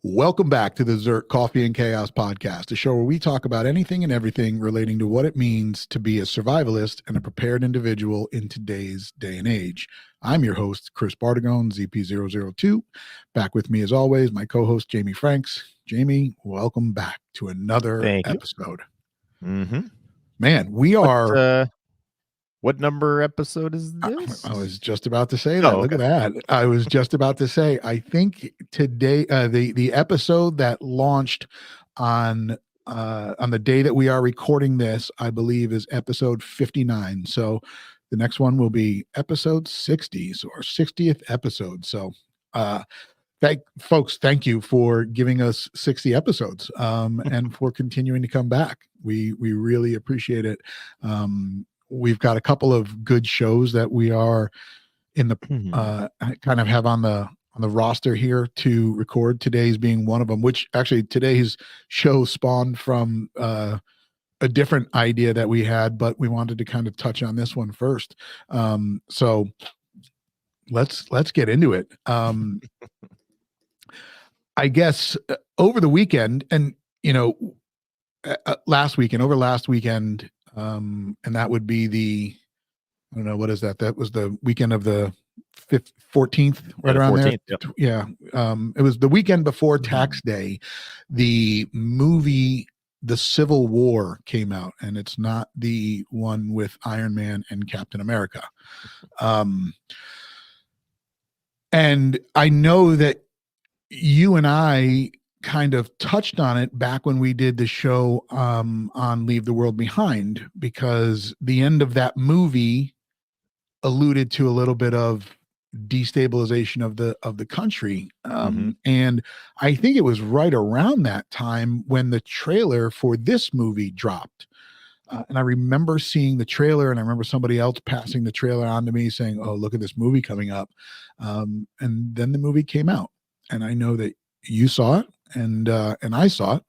Welcome back to the ZERT Coffee and Chaos podcast, a show where we talk about anything and everything relating to what it means to be a survivalist and a prepared individual in today's day and age. I'm your host, Chris Bartagone, ZP002. Back with me, as always, my co-host, Jamie Franks. Jamie, welcome back to another episode. Mm-hmm. Man, we are... What number episode is this? I was just about to say that. Look at that. I was just about to say, I think today, the episode that launched on the day that we are recording this, I believe is episode 59. So the next one will be episode 60, so our 60th episode. So thank you for giving us 60 episodes and for continuing to come back. We really appreciate it. We've got a couple of good shows that we are in the kind of have on the roster here to record. Today's being one of them, which actually today's show spawned from a different idea that we had, but we wanted to kind of touch on this one first. So let's get into it. I guess over the weekend and, last weekend, and that would be I don't know, what is that? That was the weekend of the 14th, right around 14th, there. Yep. Yeah. It was the weekend before Tax Day. The movie, The Civil War, came out, and it's not the one with Iron Man and Captain America. And I know that you and I kind of touched on it back when we did the show on Leave the World Behind, because the end of that movie alluded to a little bit of destabilization of the country. And I think it was right around that time when the trailer for this movie dropped. And I remember seeing the trailer, and I remember somebody else passing the trailer on to me saying, "Oh, look at this movie coming up." And then the movie came out, and I know that you saw it, and I saw it.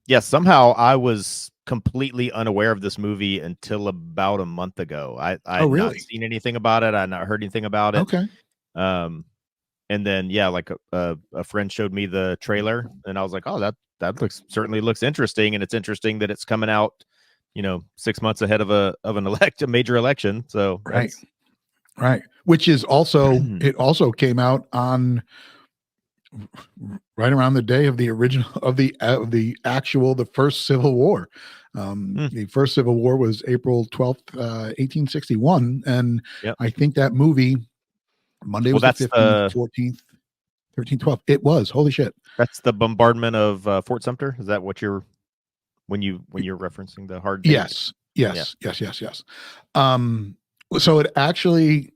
Yeah, somehow I was completely unaware of this movie until about a month ago. I had not seen anything about it. I had not heard anything about it. Okay. And then like a friend showed me the trailer, and I was like, "Oh, that certainly looks interesting." And it's interesting that it's coming out, 6 months ahead of a major election. So right. Which is also it also came out on right around the day of the original of the first Civil War. The first Civil War was April 12th, 1861, and I think that movie Monday was the 15th, 14th, 13th, 12th. It was, holy shit. That's the bombardment of Fort Sumter. Is that what you're when you're referencing the hard date? Yes. So it actually,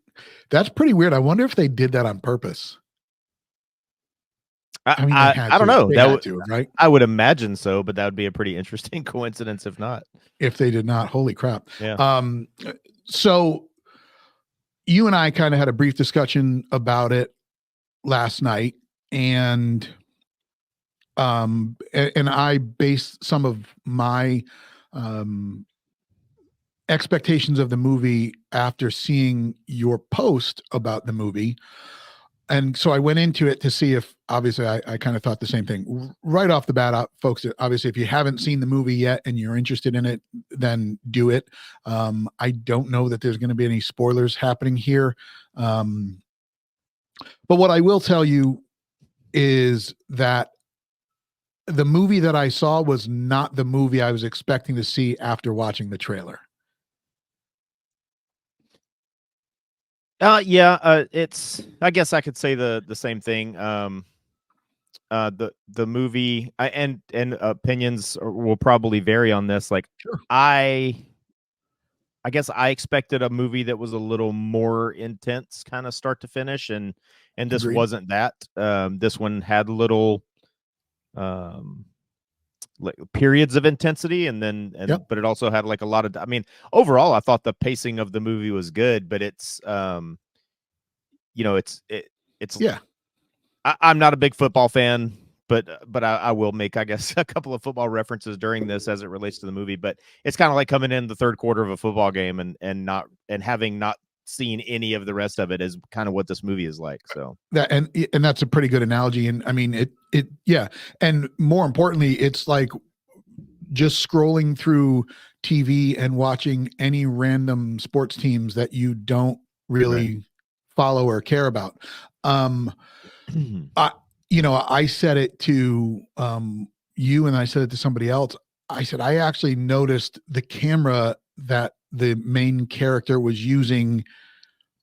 that's pretty weird. I wonder if they did that on purpose. I mean, I don't know. Right? I would imagine so, but that would be a pretty interesting coincidence if not. If they did not, holy crap. Yeah. So you and I kind of had a brief discussion about it last night, and I based some of my expectations of the movie after seeing your post about the movie. And so I went into it to see if, obviously, I kind of thought the same thing. Right off the bat, folks, obviously, if you haven't seen the movie yet and you're interested in it, then do it. I don't know that there's going to be any spoilers happening here. But what I will tell you is that the movie that I saw was not the movie I was expecting to see after watching the trailer. It's, I guess I could say the same thing. The movie and opinions will probably vary on this. Like, sure. I guess I expected a movie that was a little more intense, kind of start to finish, and this wasn't that. This one had little like periods of intensity, but it also had like a lot of, I mean, overall I thought the pacing of the movie was good, but it's I'm not a big football fan, but I will make, I guess, a couple of football references during this as it relates to the movie. But it's kind of like coming in the third quarter of a football game and having not seen any of the rest of it is kind of what this movie is like. So that, and that's a pretty good analogy. And I mean, yeah. And more importantly, it's like just scrolling through TV and watching any random sports teams that you don't really follow or care about. I, I said it to you, and I said it to somebody else. I said, I actually noticed the camera that the main character was using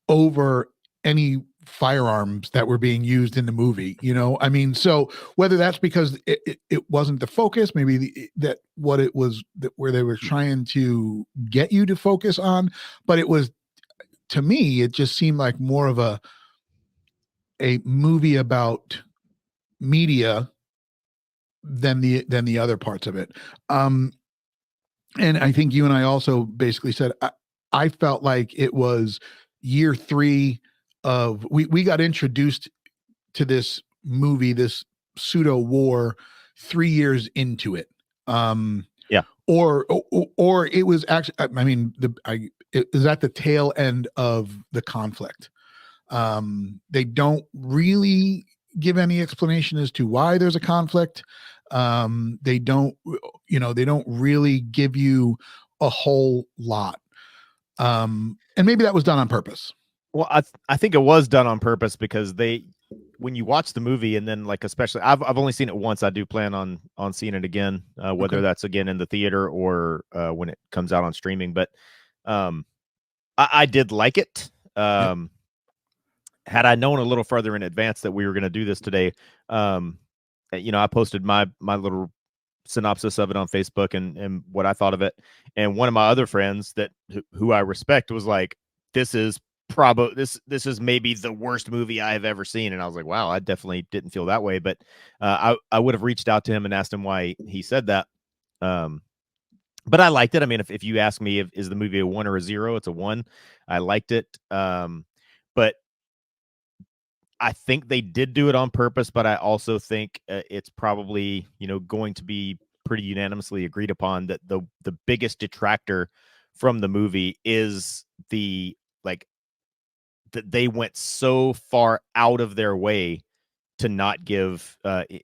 over any firearms that were being used in the movie. I mean, so whether that's because it wasn't the focus, maybe that what it was, that where they were trying to get you to focus on, but it was, to me, it just seemed like more of a movie about media than the other parts of it. And I think you and I also basically said, I felt like it was year 3 of, we got introduced to this movie, this pseudo war, 3 years into it. Yeah. Or it was actually, I mean, it was at the tail end of the conflict. They don't really give any explanation as to why there's a conflict. They don't really give you a whole lot. And maybe that was done on purpose. Well, I think it was done on purpose because when you watch the movie, and then like, especially I've only seen it once. I do plan on seeing it again, whether that's again in the theater or when it comes out on streaming. But I did like it. Had I known a little further in advance that we were going to do this today, I posted my little synopsis of it on Facebook and what I thought of it. And one of my other friends who I respect was like, this is maybe the worst movie I have ever seen. And I was like, wow, I definitely didn't feel that way. But I would have reached out to him and asked him why he said that. But I liked it. I mean, if you ask me, is the movie a 1 or a 0, it's a 1. I liked it. But I think they did do it on purpose, but I also think it's probably, going to be pretty unanimously agreed upon that the biggest detractor from the movie is that they went so far out of their way to not give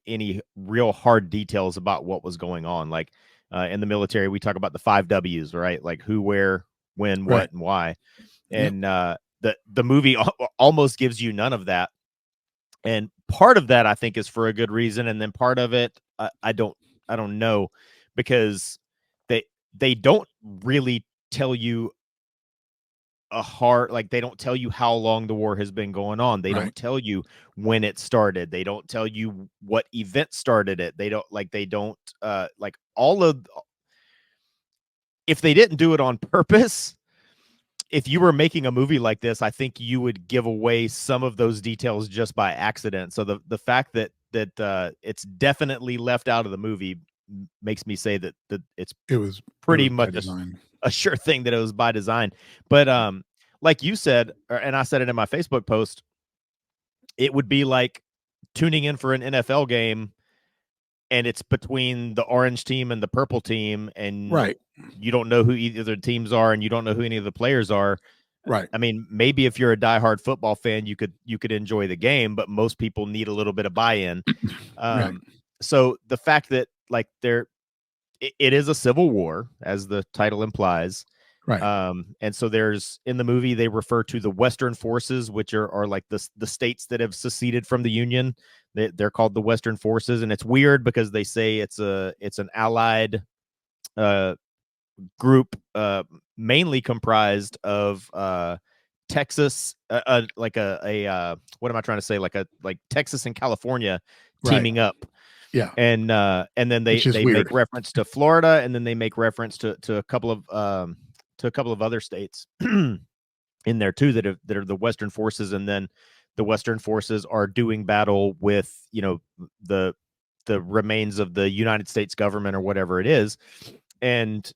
any real hard details about what was going on. Like in the military, we talk about the 5 W's, right? Like who, where, when, what, and why. And the movie almost gives you none of that. And part of that, I think, is for a good reason. And then part of it, I don't know, because they don't really tell you they don't tell you how long the war has been going on. They don't tell you when it started. They don't tell you what event started it. If they didn't do it on purpose, if you were making a movie like this, I think you would give away some of those details just by accident. So the fact that it's definitely left out of the movie makes me say that it was pretty much a sure thing that it was by design. But like you said, and I said it in my Facebook post, it would be like tuning in for an NFL game and it's between the orange team and the purple team, and you don't know who either of the teams are, and you don't know who any of the players are. Right. I mean, maybe if you're a diehard football fan, you could enjoy the game, but most people need a little bit of buy-in. So the fact that like it is a civil war, as the title implies. Right. And so there's, in the movie, they refer to the Western forces, which are like the states that have seceded from the Union. They're called the Western forces. And it's weird because they say it's an allied group, mainly comprised of Texas, like what am I trying to say? Like Texas and California teaming up. Yeah. And then they make reference to Florida, and then they make reference to a couple of other states in there too that are the Western forces. And then the Western forces are doing battle with, the remains of the United States government or whatever it is. And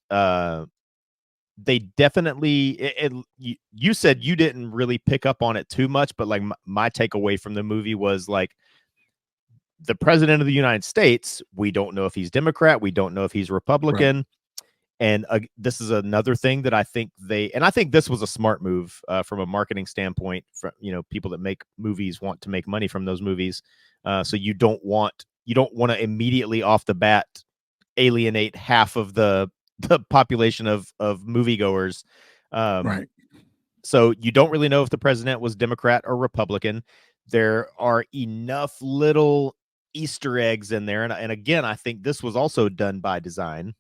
they definitely, you said you didn't really pick up on it too much, but like my takeaway from the movie was like, the president of the United States, we don't know if he's Democrat, we don't know if he's Republican. And this is another thing that I think I think this was a smart move from a marketing standpoint. For people that make movies want to make money from those movies, so you don't want to immediately off the bat alienate half of the population of moviegoers. Right. So you don't really know if the president was Democrat or Republican. There are enough little Easter eggs in there, and again, I think this was also done by design.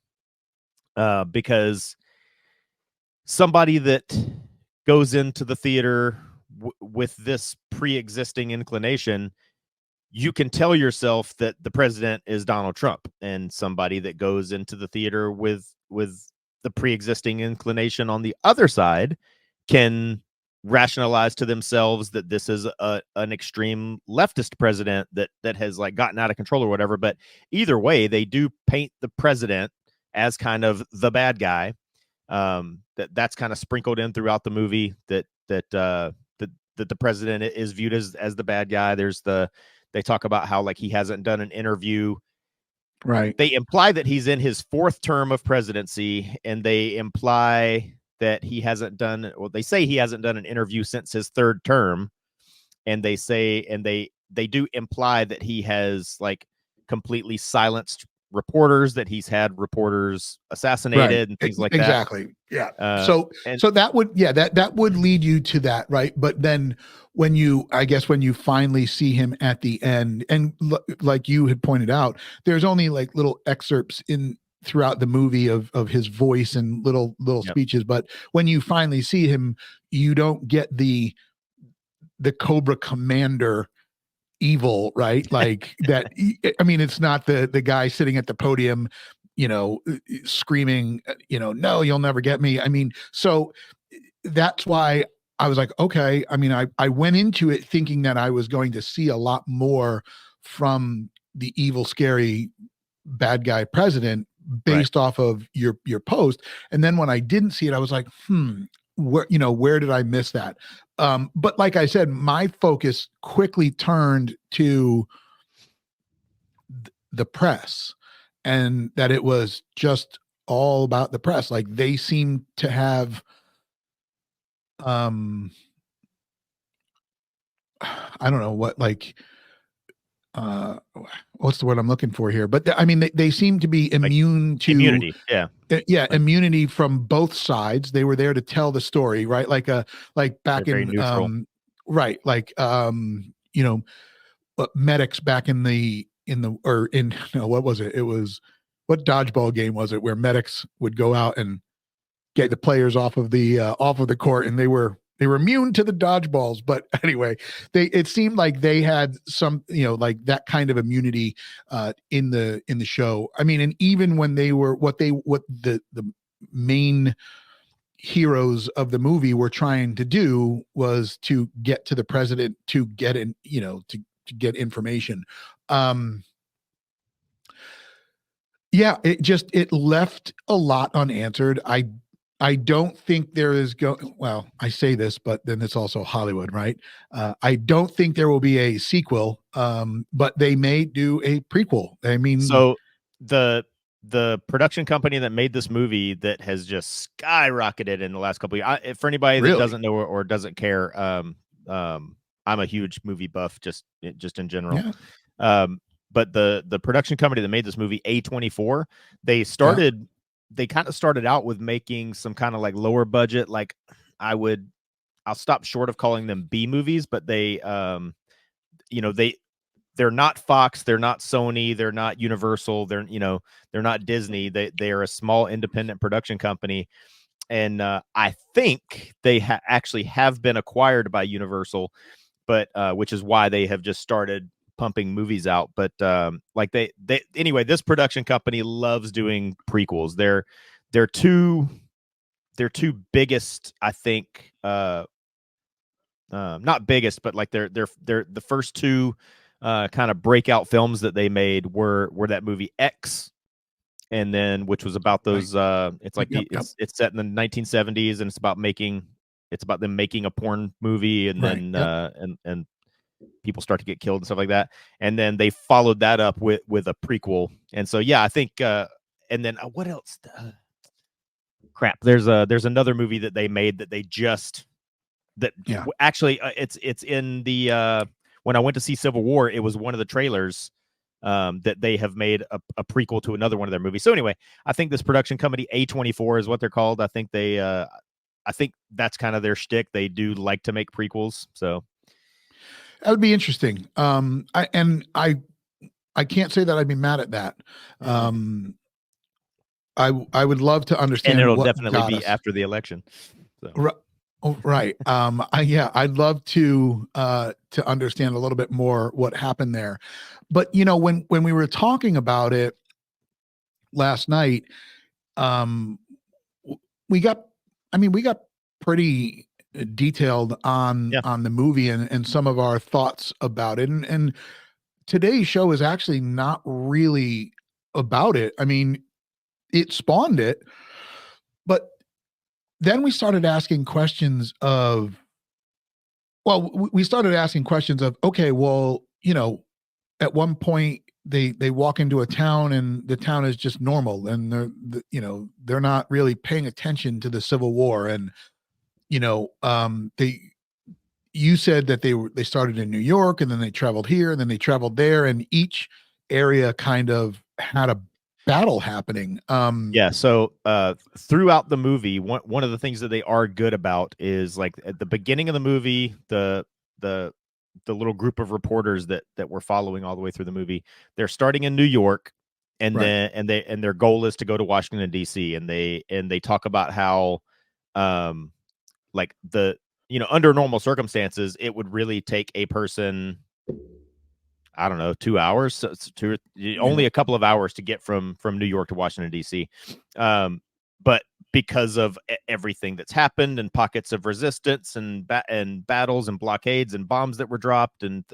Because somebody that goes into the theater with this pre-existing inclination, you can tell yourself that the president is Donald Trump, and somebody that goes into the theater with the pre-existing inclination on the other side can rationalize to themselves that this is an extreme leftist president that has like gotten out of control or whatever. But either way, they do paint the president as kind of the bad guy. That's kind of sprinkled in throughout the movie that the president is viewed as the bad guy. They talk about how like he hasn't done an interview. Right. They imply that he's in his 4th term of presidency, and they imply that he hasn't done, well, they say he hasn't done an interview since his 3rd term. And they say, and they do imply that he has like completely silenced reporters, that he's had reporters assassinated and things like that. Exactly. Yeah. So that would, that would lead you to that. Right. But then when you finally see him at the end, and like you had pointed out, there's only like little excerpts throughout the movie of his voice and little speeches. But when you finally see him, you don't get the Cobra Commander evil, right? Like that. I mean, it's not the guy sitting at the podium, screaming, no, you'll never get me. I mean, so that's why I was like, okay. I mean, I went into it thinking that I was going to see a lot more from the evil, scary bad guy president based off of your post. And then when I didn't see it, I was like, where did I miss that? But like I said, my focus quickly turned to the press, and that it was just all about the press. Like they seem to have, I don't know what, like, what's the word I'm looking for here? But I mean, they seem to be immune to immunity. Yeah. Immunity from both sides. They were there to tell the story, right? Like back in, right. Like, medics back what was it? It was, what dodgeball game was it where medics would go out and get the players off of the court, and they were immune to the dodgeballs. But anyway, it seemed like they had some, like that kind of immunity in the show. I mean, and even when they were what the main heroes of the movie were trying to do was to get to the president, to get in, to get information. It left a lot unanswered. I don't think there is well, I say this, but then it's also Hollywood, right? I don't think there will be a sequel, but they may do a prequel. I mean, so the production company that made this movie that has just skyrocketed in the last couple of years. For anybody that doesn't know or doesn't care, I'm a huge movie buff, just in general. Yeah. But the production company that made this movie, A24, they kind of started out with making some kind of like lower budget, like I'll stop short of calling them B movies, but they're not Fox, they're not Sony, they're not Universal, they're not Disney. They are a small independent production company. And I think they actually have been acquired by Universal, but which is why they have just started pumping movies out. But like they anyway, this production company loves doing prequels. Their two biggest, I think, not biggest, but like they're the first two kind of breakout films that they made were that movie X, and then which was about those it's like it's set in the 1970s, and it's about them making a porn movie, and then and people start to get killed and stuff like that. And then they followed that up with a prequel. And so, yeah, I think, and then what else? crap. There's another movie that they made that they just that Yeah. actually it's in the when I went to see Civil War, it was one of the trailers that they have made a prequel to another one of their movies. So anyway, I think this production company A24 is what they're called. I think I think that's kind of their shtick. They do like to make prequels. So That would be interesting. I can't say that I'd be mad at that. Um, I would love to and understand it'll what definitely got be us. after the election. So Oh, right. Yeah, I'd love to understand a little bit more what happened there. But when we were talking about it last night, um, we got, we got pretty detailed on yeah, the movie and some of our thoughts about it. And today's show is actually not really about it. I mean, it spawned it, but then we started asking questions of, we started asking questions of, okay, well, at one point they walk into a town and the town is just normal and they're not really paying attention to the Civil War. And they you said that they started in New York and then they traveled here and then they traveled there, and each area kind of had a battle happening. yeah. So throughout the movie, one of the things that they are good about is like at the beginning of the movie, the the little group of reporters that we're following all the way through the movie, they're starting in New York, and Right. then and their goal is to go to Washington D.C. and they talk about how like under normal circumstances it would really take a person, I don't know, 2 hours, so it's Yeah. only a couple of hours to get from New York to Washington D.C. But because of everything that's happened and pockets of resistance and battles and blockades and bombs that were dropped and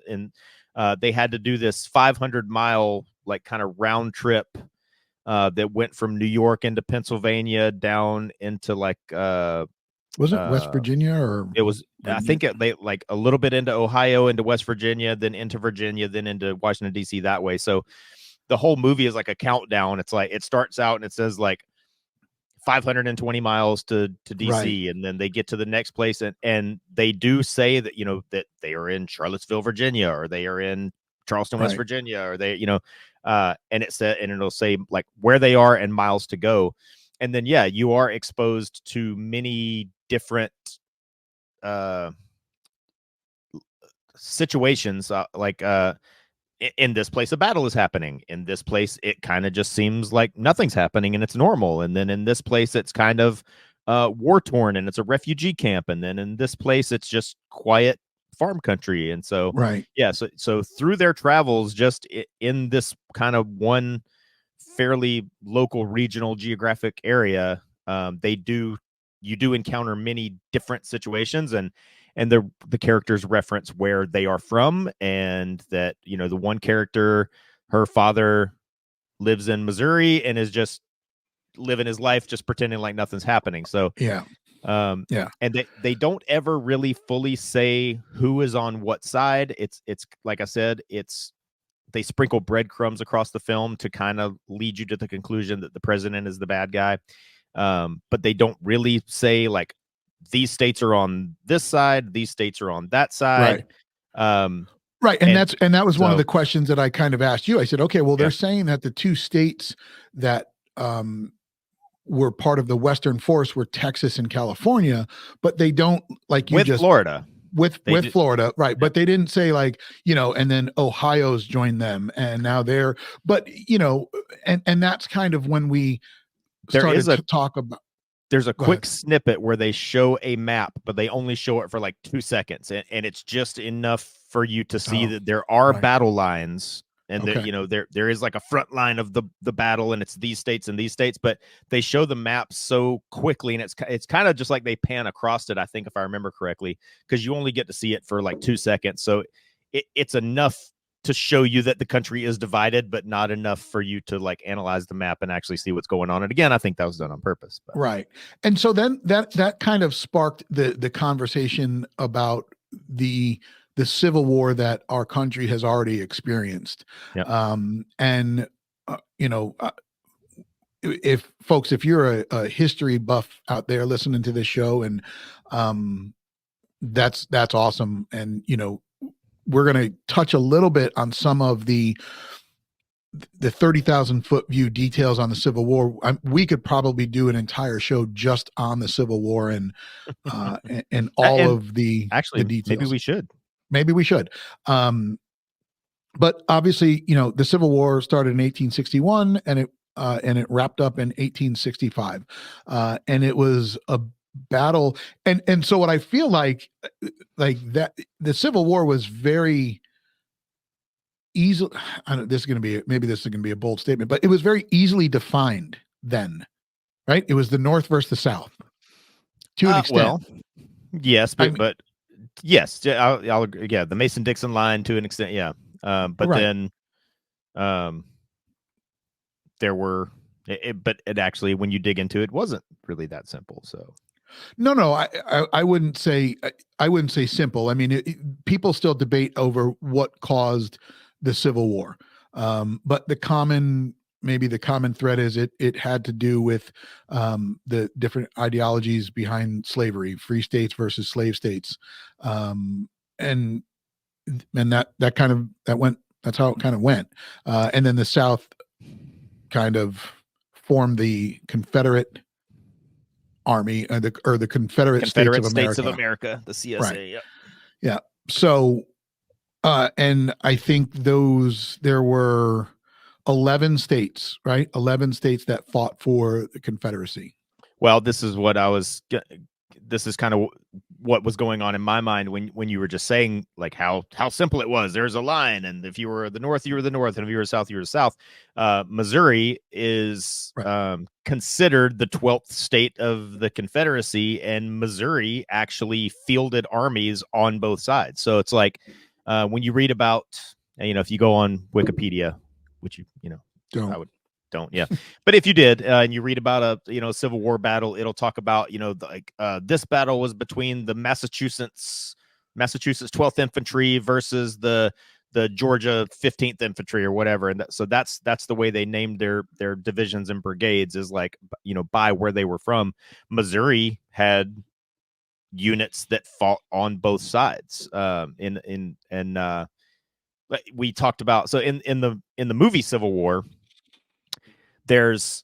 they had to do this 500-mile like kind of round trip that went from New York into Pennsylvania down into like Was it West Virginia or it was, I Virginia? think they like a little bit into Ohio, into West Virginia, then into Virginia, then into Washington D.C. that way. So the whole movie is like a countdown. It's like it starts out and it says like 520 miles to Right. DC, and then they get to the next place, and they do say that that they are in Charlottesville, Virginia, or they are in Charleston, West Right. Virginia, or they and it'll say like where they are and miles to go, and then yeah, you are exposed to many different uh situations, in this place a battle is happening, in this place it kind of just seems like nothing's happening and it's normal, and then in this place it's kind of war torn and it's a refugee camp, and then in this place it's just quiet farm country. And so Right. yeah, so through their travels just in this kind of one fairly local regional geographic area, they do you do encounter many different situations, and the characters reference where they are from, and that the one character, her father lives in Missouri and is just living his life just pretending like nothing's happening. So Yeah. Yeah. and they don't ever really fully say who is on what side. It's like I said, it's they sprinkle breadcrumbs across the film to kind of lead you to the conclusion that the president is the bad guy. But they don't really say like these states are on this side, these states are on that Right. side. Um, Right. And and that was one of so the questions that I kind of asked you. I said, okay, well, yeah, they're saying that the two states that were part of the Western force were Texas and California, but they don't, like you with just Florida, they with do. Florida, right? Yeah. But they didn't say like, and then Ohio's joined them and now they're, but and that's kind of when we There is started to talk about. there's a Go ahead. quick snippet where they show a map, but they only show it for like 2 seconds, and it's just enough for you to see Oh, that there are right. battle lines, and that Okay. there is like a front line of the battle, and it's these states and these states, but they show the map so quickly, and it's kind of just like they pan across it, I think, if I remember correctly, because you only get to see it for like 2 seconds, so it's enough to show you that the country is divided, but not enough for you to like analyze the map and actually see what's going on. And again, I think that was done on purpose. But Right. And so then that kind of sparked the conversation about the civil war that our country has already experienced. yeah, And uh, you know, uh, if folks, if you're a history buff out there listening to this show, and that's awesome. And we're going to touch a little bit on some of the 30,000 foot view details on the Civil War. We could probably do an entire show just on the Civil War and all And of the actually, details. maybe we should. Maybe we should. But obviously, the Civil War started in 1861, and it wrapped up in 1865, and it was a battle. And so what I feel like that the Civil War was very easily. This is going to be a bold statement, but it was very easily defined then, right? It was the North versus the South to an extent. Well, yes, but yes, I'll agree. Yeah, the Mason-Dixon line to an extent, yeah. But right. Then, there were, but it actually, when you dig into it, wasn't really that simple. So, no, I wouldn't say simple. I mean, people still debate over what caused the Civil War, but the common thread is it had to do with the different ideologies behind slavery, free states versus slave states, and that's how it kind of went, and then the South kind of formed the Confederate Army, or the Confederate States of America, the CSA. Right. Yep. Yeah. So, and I think there were 11 states, right? 11 states that fought for the Confederacy. Well, this is kind of what was going on in my mind when you were just saying like how simple it was. There's a line, and if you were the North, you were the North, and if you were South, you were the South. Missouri is considered the 12th state of the Confederacy, and Missouri actually fielded armies on both sides. So it's like when you read about, if you go on Wikipedia, which don't. I would. Don't, yeah. But if you did, and you read about a Civil War battle, it'll talk about this battle was between the Massachusetts 12th Infantry versus the Georgia 15th Infantry or whatever, and so that's the way they named their divisions and brigades, is like by where they were from. Missouri had units that fought on both sides. We talked about, so in the movie Civil War. There's,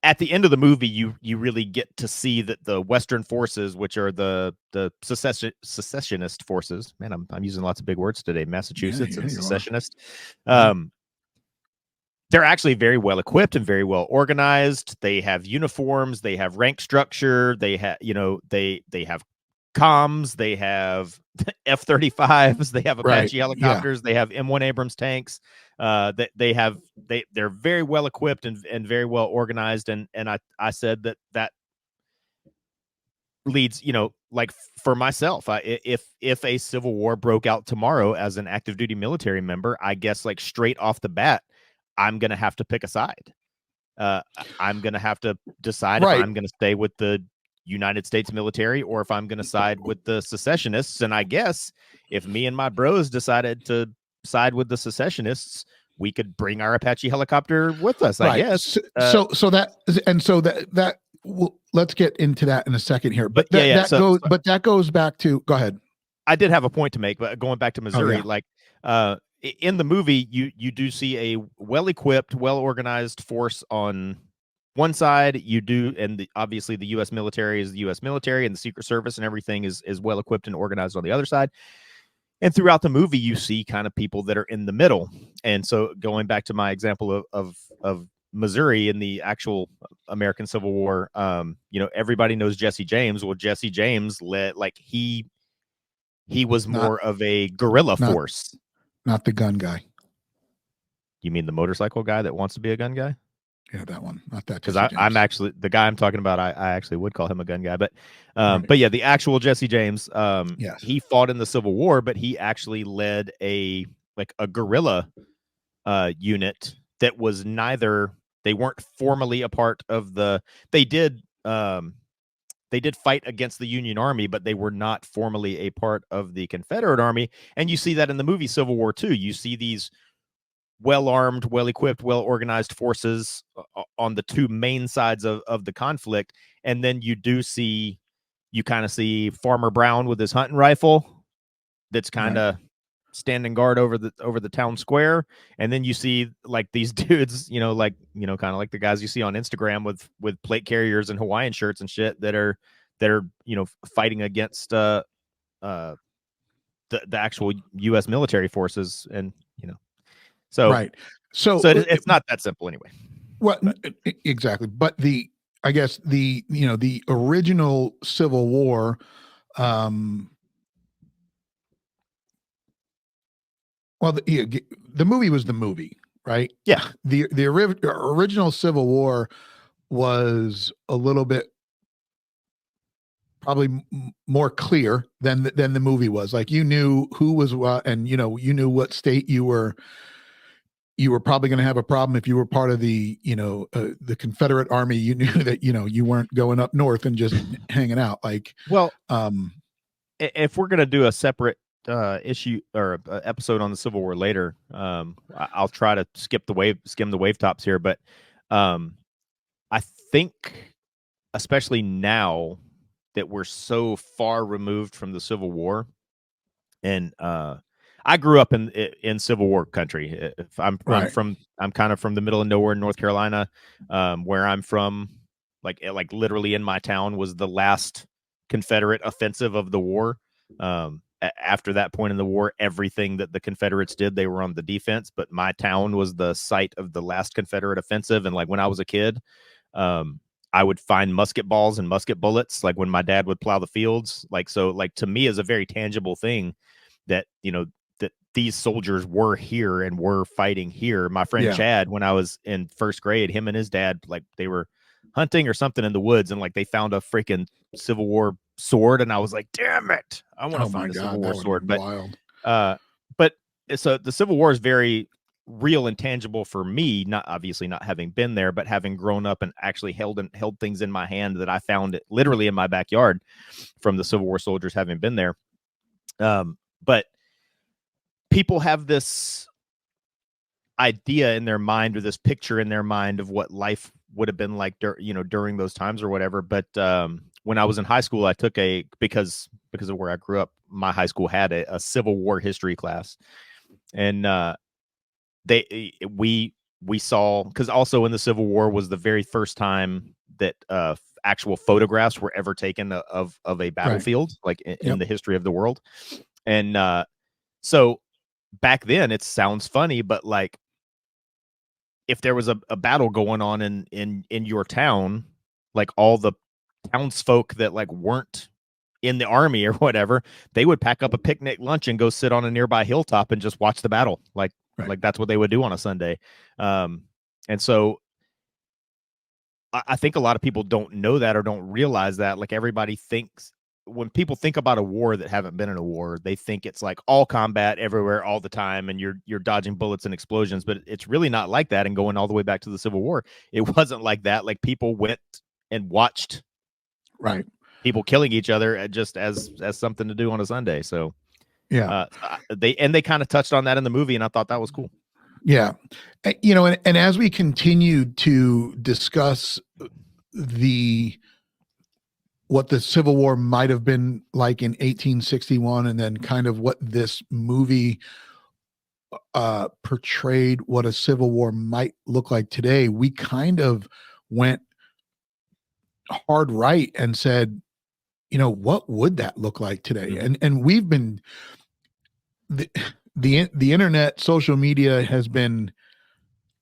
at the end of the movie, you really get to see that the Western forces, which are the secessionist forces, man, I'm using lots of big words today, Massachusetts and secessionist, they're actually very well equipped and very well organized. They have uniforms, they have rank structure, they have they have comms, they have F-35s, they have Apache helicopters, they have M1 Abrams tanks. They're very well equipped and very well organized, and I said that leads, like for myself, if a Civil War broke out tomorrow as an active duty military member, I guess like straight off the bat, I'm gonna have to pick a side. I'm gonna have to decide if I'm gonna stay with the United States military or if I'm gonna side with the secessionists. And I guess if me and my bros decided to side with the secessionists, we could bring our Apache helicopter with us, I guess. Let's get into that in a second here. But that goes back to, go ahead. I did have a point to make, but going back to Missouri, in the movie, you do see a well-equipped, well-organized force on one side. You do, and obviously the U.S. military is the U.S. military, and the Secret Service and everything is well-equipped and organized on the other side. And throughout the movie, you see kind of people that are in the middle. And so going back to my example of Missouri in the actual American Civil War, everybody knows Jesse James. Well, Jesse James led, he was more of a guerrilla force. Not the gun guy. You mean the motorcycle guy that wants to be a gun guy? Yeah, that one, not that. Because I'm actually the guy I'm talking about. I actually would call him a gun guy, but yeah, the actual Jesse James. Yes. He fought in the Civil War, but he actually led a guerrilla unit that was neither. They weren't formally a part of the. They did fight against the Union Army, but they were not formally a part of the Confederate Army. And you see that in the movie Civil War too. You see these well-armed, well-equipped, well-organized forces on the two main sides of the conflict. And then you kind of see Farmer Brown with his hunting rifle that's kind of standing guard over the town square. And then you see like these dudes, kind of like the guys you see on Instagram with plate carriers and Hawaiian shirts and shit that are fighting against the actual U.S. military forces. And so right. So it's not that simple anyway. Well, exactly. But I guess the original Civil War, well, the movie was the movie, right? Yeah. The original Civil War was a little bit probably more clear than the movie was. Like, you knew who was what, and you knew what state you were probably going to have a problem if you were part of the Confederate Army. You knew that you weren't going up north and just hanging out. Like, well, if we're going to do a separate issue or episode on the Civil War later, I'll try to skim the wave tops here. But I think, especially now that we're so far removed from the Civil War, and I grew up in Civil War country. I'm kind of from the middle of nowhere in North Carolina, where I'm from. Like literally in my town was the last Confederate offensive of the war. After that point in the war, everything that the Confederates did, they were on the defense. But my town was the site of the last Confederate offensive. And like when I was a kid, I would find musket balls and musket bullets, like when my dad would plow the fields. Like, so like to me is a very tangible thing that, that these soldiers were here and were fighting here. My friend Chad, when I was in first grade, him and his dad, like they were hunting or something in the woods, and like they found a freaking Civil War sword, and I was like, damn it, I want to find a Civil War sword. But wild. But so the Civil War is very real and tangible for me, not obviously not having been there, but having grown up and actually held things in my hand that I found it literally in my backyard from the Civil War soldiers having been there. But people have this idea in their mind, or this picture in their mind of what life would have been like during those times or whatever. But when I was in high school, I took because of where I grew up, my high school had a Civil War history class. And we saw, because also in the Civil War was the very first time that actual photographs were ever taken of a battlefield, like in the history of the world. And so back then, it sounds funny, but like if there was a battle going on in your town, like all the townsfolk that like weren't in the army or whatever, they would pack up a picnic lunch and go sit on a nearby hilltop and just watch the battle. Like that's what they would do on a Sunday. And so I think a lot of people don't know that or don't realize that. Like everybody thinks, when people think about a war that haven't been in a war, they think it's like all combat everywhere all the time and you're dodging bullets and explosions, but it's really not like that. And going all the way back to the Civil War, it wasn't like that. Like people went and watched people killing each other just as something to do on a Sunday. So they kind of touched on that in the movie, and I thought that was cool. Yeah. And as we continued to discuss what the Civil War might have been like in 1861, and then kind of what this movie portrayed what a Civil War might look like today, we kind of went hard right and said, what would that look like today? Mm-hmm. And we've been the internet, social media has been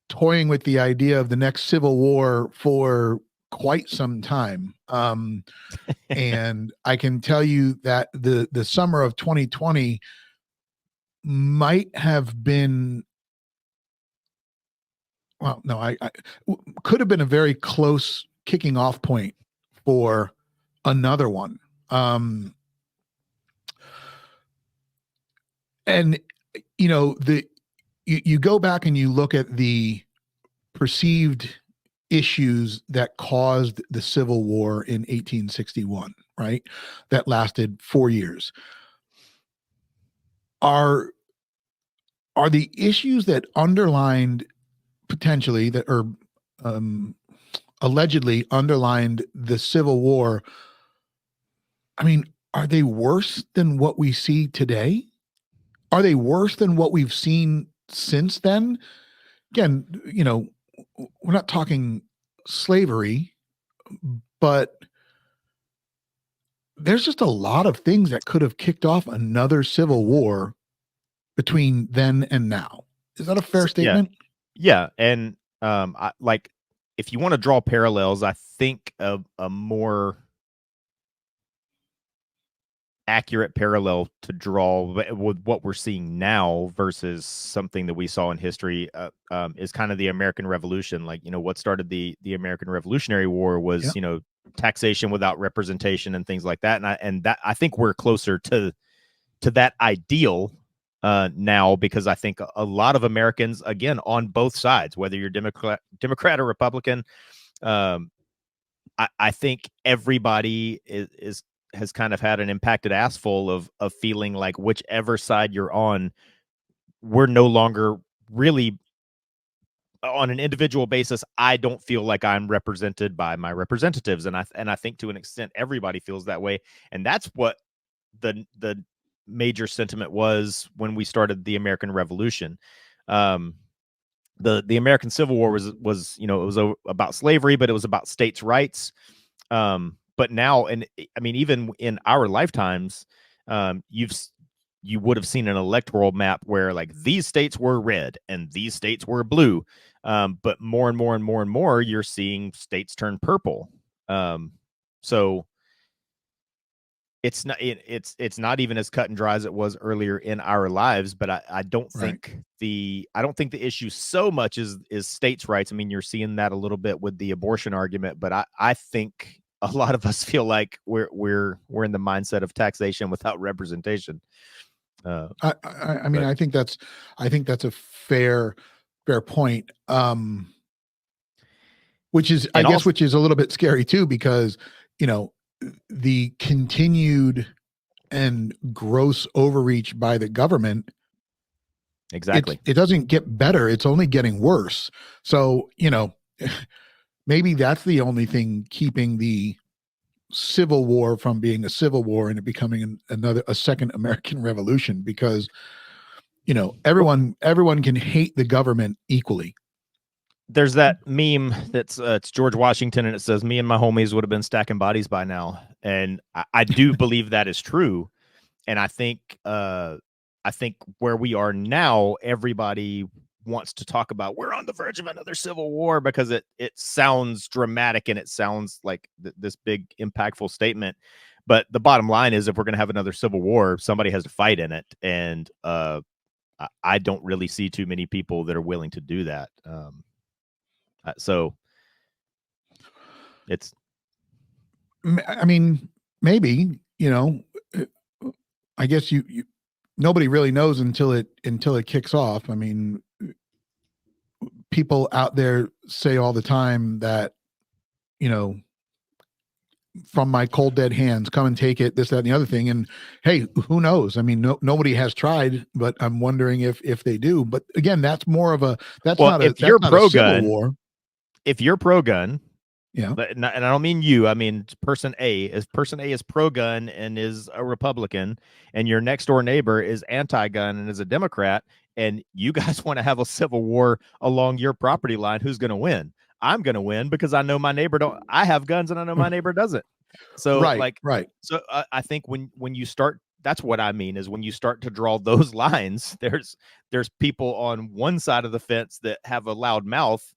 toying with the idea of the next Civil War for quite some time. And I can tell you that the summer of 2020 might have been, well, no, I could have been a very close kicking off point for another one. And you go back and you look at the perceived issues that caused the Civil War in 1861, right? That lasted 4 years. Are are the issues that underlined potentially that or allegedly underlined the Civil War, I mean, are they worse than what we see today? Are they worse than what we've seen since then? Again, we're not talking slavery, but there's just a lot of things that could have kicked off another civil war between then and now. Is that a fair statement? Yeah. And like, if you want to draw parallels, I think a more accurate parallel to draw with what we're seeing now versus something that we saw in history is kind of the American Revolution. Like, what started the American Revolutionary War was, taxation without representation and things like that. And I think we're closer to that ideal now, because I think a lot of Americans, again, on both sides, whether you're Democrat or Republican, I think everybody has kind of had an impacted ass full of feeling like whichever side you're on, we're no longer really on an individual basis. I don't feel like I'm represented by my representatives. And I think to an extent, everybody feels that way. And that's what the major sentiment was when we started the American Revolution. The American Civil War was it was about slavery, but it was about states' rights. But now, and I mean, even in our lifetimes, you would have seen an electoral map where like these states were red and these states were blue. But more and more and more and more, you're seeing states turn purple. So it's not even as cut and dry as it was earlier in our lives. But I don't think the issue so much is states' rights. I mean, you're seeing that a little bit with the abortion argument, but I think a lot of us feel like we're in the mindset of taxation without representation. I mean, I think that's a fair point. Which is a little bit scary too, because the continued and gross overreach by the government. Exactly. It doesn't get better. It's only getting worse. So, maybe that's the only thing keeping the Civil War from being a civil war and it becoming a second American Revolution, because, everyone can hate the government equally. There's that meme that's it's George Washington, and it says, "Me and my homies would have been stacking bodies by now." And I do believe that is true. And I think where we are now, everybody wants to talk about we're on the verge of another civil war because it sounds dramatic and it sounds like this big impactful statement. But the bottom line is, if we're going to have another civil war, somebody has to fight in it. And I don't really see too many people that are willing to do that. So it's, I mean, maybe, I guess you nobody really knows until it kicks off. I mean, people out there say all the time that, from my cold dead hands, come and take it, this, that, and the other thing. And hey, who knows? I mean, nobody has tried, but I'm wondering if they do. But again, that's more of a, that's not a, if you're pro gun war. If you're pro gun, yeah, and I don't mean you, I mean person A is pro gun and is a Republican, and your next door neighbor is anti-gun and is a Democrat, and you guys want to have a civil war along your property line, who's going to win? I'm going to win because I know my neighbor I have guns and I know my neighbor doesn't. So right. So I think when you start, that's what I mean, is when you start to draw those lines, there's people on one side of the fence that have a loud mouth.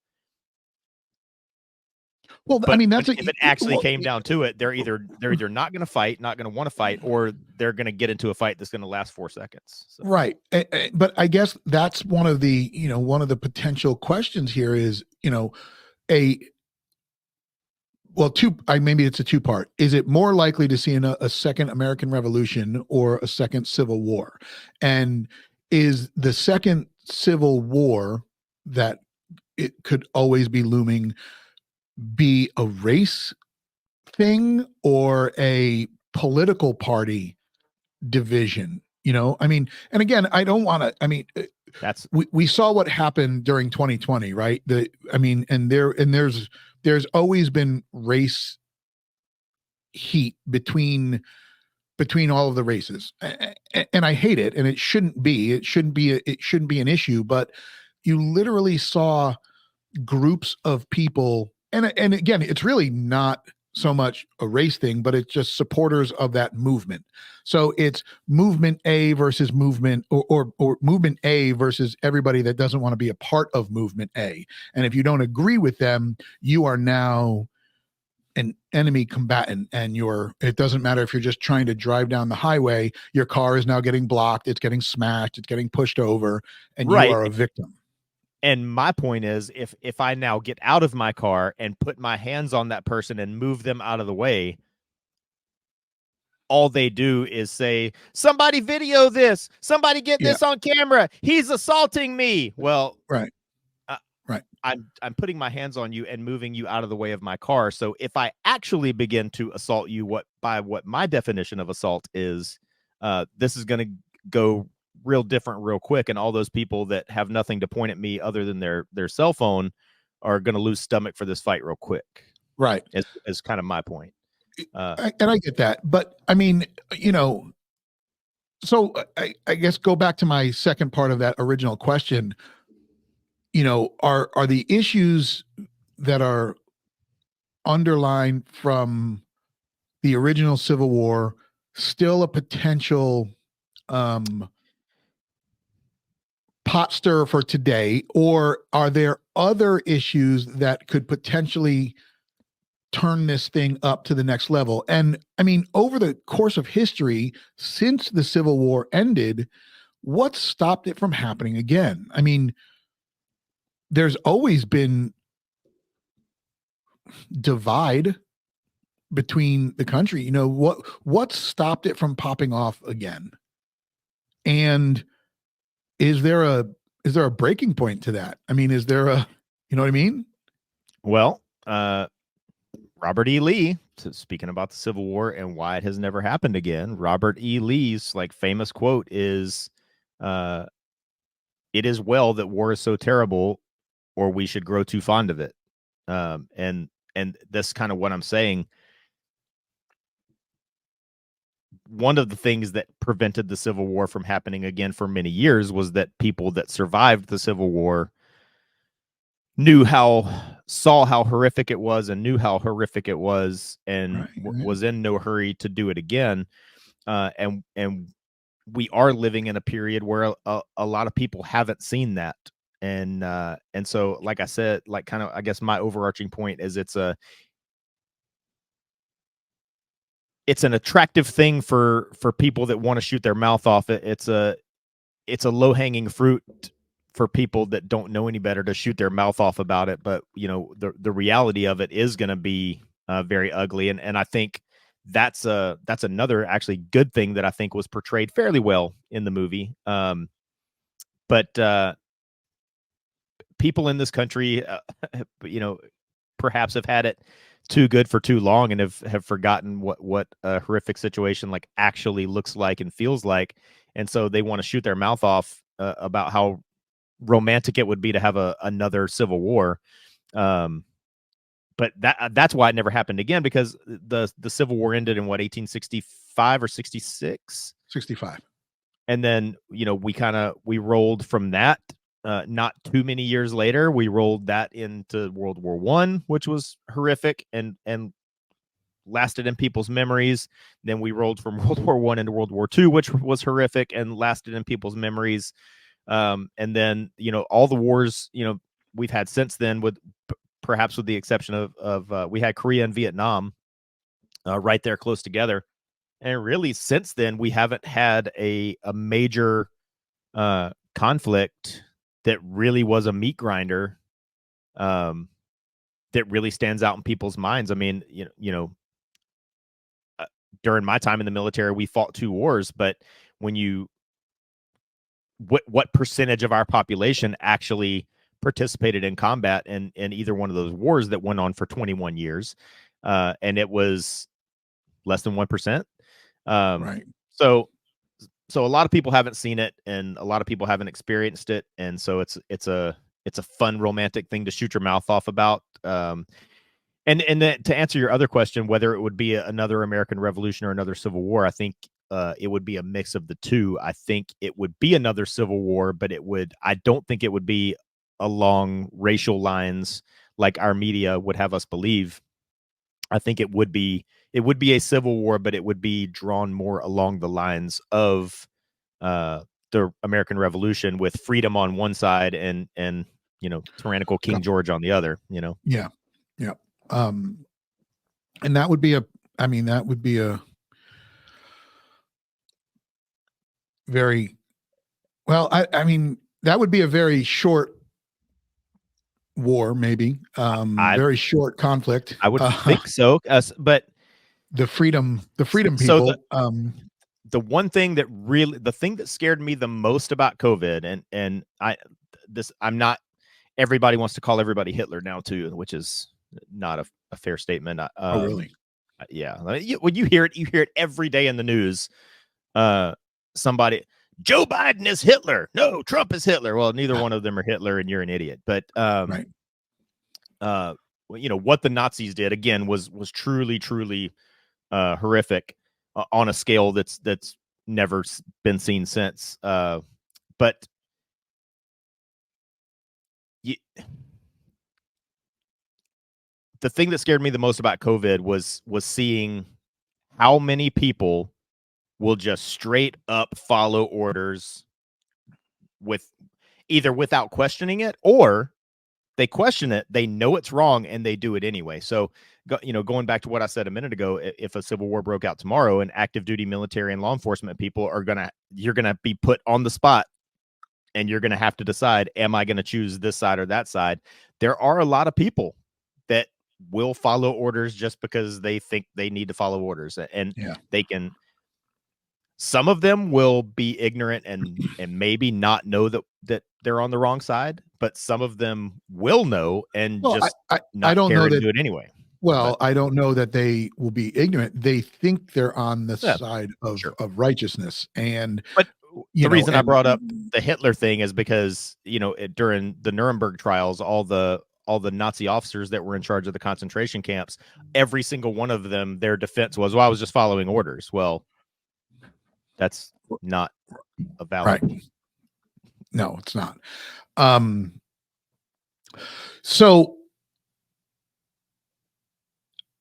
Well, but, I mean, if it actually came down to it, they're either not going to fight, not going to want to fight, or they're going to get into a fight that's going to last 4 seconds. So. Right. But I guess that's one of the, one of the potential questions here is, maybe it's a two-part. Is it more likely to see a second American Revolution or a second Civil War? And is the second Civil War that it could always be looming be a race thing or a political party division? I mean, and again, I don't want to, That's we saw what happened during 2020, right? There's always been race heat between all of the races, and I hate it, and it shouldn't be an issue, but you literally saw groups of people, and again, it's really not so much a race thing, but it's just supporters of that movement. So it's movement A versus movement, or movement A versus everybody that doesn't want to be a part of movement A. And if you don't agree with them, you are now an enemy combatant, and it doesn't matter if you're just trying to drive down the highway, your car is now getting blocked, it's getting smashed, it's getting pushed over, and you right. are a victim. And my point is, if I now get out of my car and put my hands on that person and move them out of the way, all they do is say, somebody video this, somebody get Yeah. this on camera, he's assaulting me. Well, Right. uh, Right. I'm putting my hands on you and moving you out of the way of my car. So if I actually begin to assault you, what my definition of assault is, this is going to go real different real quick, and all those people that have nothing to point at me other than their cell phone are going to lose stomach for this fight real quick. Right. Is kind of my point. And I get that, but I mean, so I guess go back to my second part of that original question. Are the issues that are underlined from the original Civil War still a potential pot stirrer for today, or are there other issues that could potentially turn this thing up to the next level? And I mean, over the course of history, since the Civil War ended, what stopped it from happening again? I mean, there's always been divide between the country. What stopped it from popping off again? And is there a breaking point to that? I mean, is there you know what I mean? Well, Robert E. Lee, speaking about the Civil War and why it has never happened again, Robert E. Lee's famous quote is, "It is well that war is so terrible, or we should grow too fond of it." And that's kind of what I'm saying. One of the things that prevented the Civil War from happening again for many years was that people that survived the Civil War saw how horrific it was, and knew how horrific it was, and Right. was in no hurry to do it again. And we are living in a period where a lot of people haven't seen that. And so, like I said, kind of, I guess my overarching point is it's an attractive thing for people that want to shoot their mouth off. It's a low hanging fruit for people that don't know any better to shoot their mouth off about it. But the reality of it is going to be very ugly. And I think that's another actually good thing that I think was portrayed fairly well in the movie. But people in this country, perhaps have had it too good for too long, and have forgotten what a horrific situation actually looks like and feels like. And so they want to shoot their mouth off about how romantic it would be to have another Civil War. But that's why it never happened again, because the Civil War ended in 1865 or 66? 65. And then, we rolled from that. Not too many years later, we rolled that into World War I, which was horrific and lasted in people's memories. Then we rolled from World War I into World War II, which was horrific and lasted in people's memories. And then, all the wars, we've had since then, perhaps with the exception of we had Korea and Vietnam right there close together. And really, since then, we haven't had a major conflict that really was a meat grinder, that really stands out in people's minds. I mean, during my time in the military, we fought 2 wars, but what percentage of our population actually participated in combat in either one of those wars that went on for 21 years? And it was less than 1%. Right. So so a lot of people haven't seen it, and a lot of people haven't experienced it, and so it's a fun romantic thing to shoot your mouth off about. And then to answer your other question, whether it would be another American Revolution or another Civil War, I think it would be a mix of the two. I think it would be another Civil War, but I don't think it would be along racial lines like our media would have us believe. I think it would be a civil war, but it would be drawn more along the lines of the American Revolution, with freedom on one side and tyrannical King George on the other. Yeah. And that would be a very well. I mean, that would be a very short war, maybe. Very short conflict. I would think so. But the freedom people. So the one thing the thing that scared me the most about COVID, and I'm not. Everybody wants to call everybody Hitler now too, which is not a fair statement. Oh, really? Yeah. When you hear it every day in the news. Somebody, Joe Biden is Hitler. No, Trump is Hitler. Well, neither one of them are Hitler, and you're an idiot. But right. What the Nazis did again was truly horrific on a scale that's never been seen since. But the thing that scared me the most about COVID was seeing how many people will just straight up follow orders either without questioning it, or they question it, they know it's wrong, and they do it anyway. So, going back to what I said a minute ago, if a civil war broke out tomorrow and active duty military and law enforcement people you're going to be put on the spot, and you're going to have to decide, am I going to choose this side or that side? There are a lot of people that will follow orders just because they think they need to follow orders, and they can. Some of them will be ignorant and maybe not know that they're on the wrong side, but some of them will know and I don't know that, do it anyway. Well, I don't know that they will be ignorant. They think they're on the side of righteousness. And but the reason I brought up the Hitler thing is because, during the Nuremberg trials, all the Nazi officers that were in charge of the concentration camps, every single one of them, their defense was, well, I was just following orders. Well, that's not a valid. Right. No, it's not. So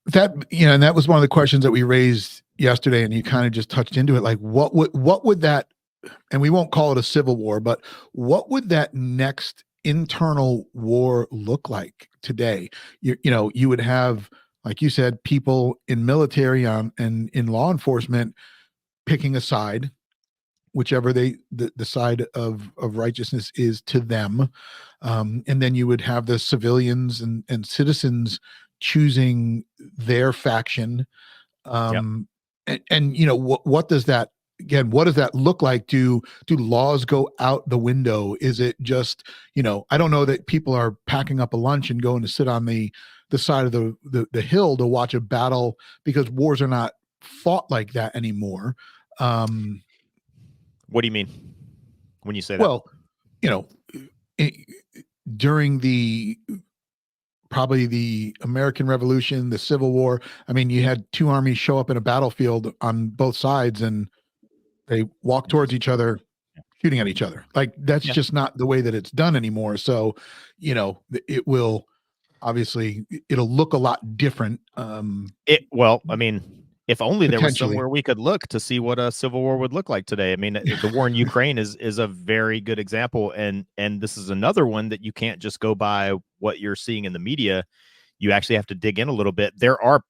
that, and that was one of the questions that we raised yesterday, and you kind of just touched into it. Like, what would that, and we won't call it a civil war, but what would that next internal war look like today? You would have, like you said, people in military and in law enforcement picking a side, whichever the side of righteousness is to them. And then you would have the civilians and citizens choosing their faction. And what does that, again, what does that look like? Do laws go out the window? Is it just, I don't know that people are packing up a lunch and going to sit on the side of the hill to watch a battle, because wars are not fought like that anymore. What do you mean when you say that? Well, during probably the American Revolution, the Civil War, I mean, you had two armies show up in a battlefield on both sides, and they walk towards each other, shooting at each other. Like, that's just not the way that it's done anymore. So, it will obviously, it'll look a lot different. I mean, if only there was somewhere we could look to see what a civil war would look like today. I mean, the war in Ukraine is a very good example. And this is another one that you can't just go by what you're seeing in the media. You actually have to dig in a little bit. There are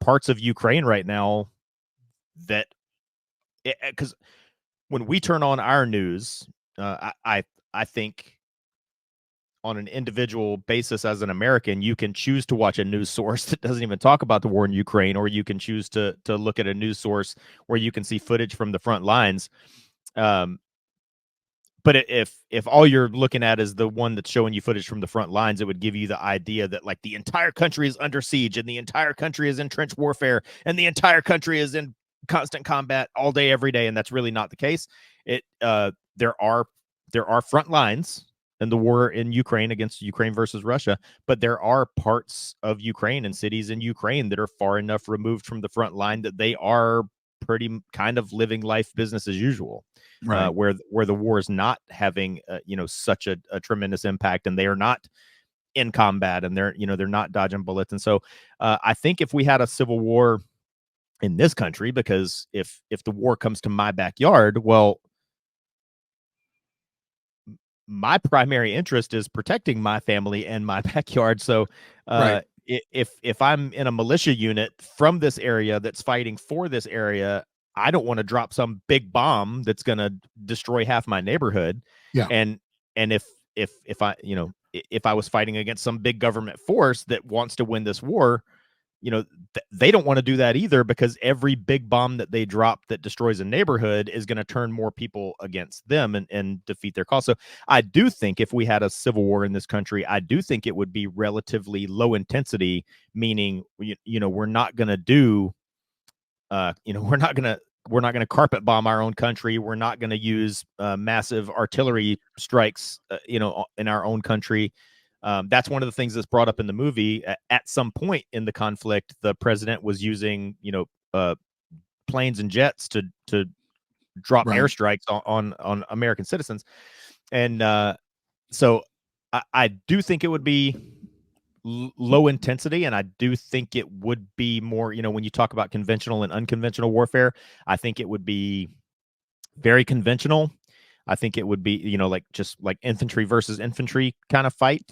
parts of Ukraine right now that, because when we turn on our news, I think on an individual basis as an American, you can choose to watch a news source that doesn't even talk about the war in Ukraine, or you can choose to look at a news source where you can see footage from the front lines. But if all you're looking at is the one that's showing you footage from the front lines, it would give you the idea that, like, the entire country is under siege, and the entire country is in trench warfare, and the entire country is in constant combat all day, every day, and that's really not the case. There are front lines in the war in Ukraine against Ukraine versus Russia, but there are parts of Ukraine and cities in Ukraine that are far enough removed from the front line that they are pretty kind of living life business as usual, Right. where the war is not having such a tremendous impact, and they are not in combat, and they're not dodging bullets. And so I think if we had a civil war in this country, because if the war comes to my backyard, well, my primary interest is protecting my family and my backyard. So Right. if I'm in a militia unit from this area that's fighting for this area, I don't want to drop some big bomb that's going to destroy half my neighborhood. Yeah. And if I, if I was fighting against some big government force that wants to win this war, they don't want to do that either, because every big bomb that they drop that destroys a neighborhood is going to turn more people against them and defeat their cause. So I do think if we had a civil war in this country, I do think it would be relatively low intensity, meaning, we're not going to do, we're not going to carpet bomb our own country. We're not going to use massive artillery strikes, in our own country. That's one of the things that's brought up in the movie. At some point in the conflict, the president was using, planes and jets to drop Right. airstrikes on American citizens, and so I do think it would be low intensity, and I do think it would be more. When you talk about conventional and unconventional warfare, I think it would be very conventional. I think it would be, just like infantry versus infantry kind of fight,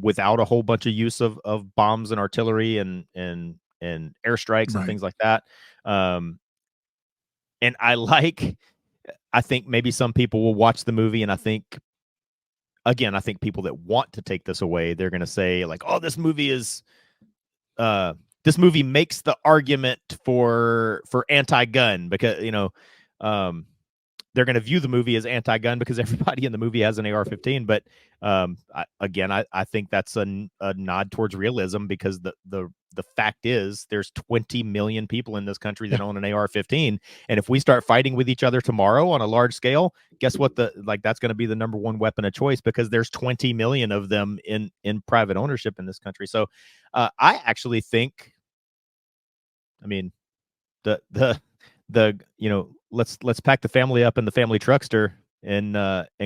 without a whole bunch of use of bombs and artillery and airstrikes and Right. things like that. And I think maybe some people will watch the movie, and I think people that want to take this away, they're going to say like, "Oh, this movie makes the argument for anti-gun," because they're going to view the movie as anti-gun because everybody in the movie has an AR-15. But I think that's a nod towards realism, because the fact is there's 20 million people in this country that own an AR-15, and if we start fighting with each other tomorrow on a large scale, guess what? That's going to be the number one weapon of choice, because there's 20 million of them in private ownership in this country. So I actually think, I mean, the let's pack the family up in the family truckster and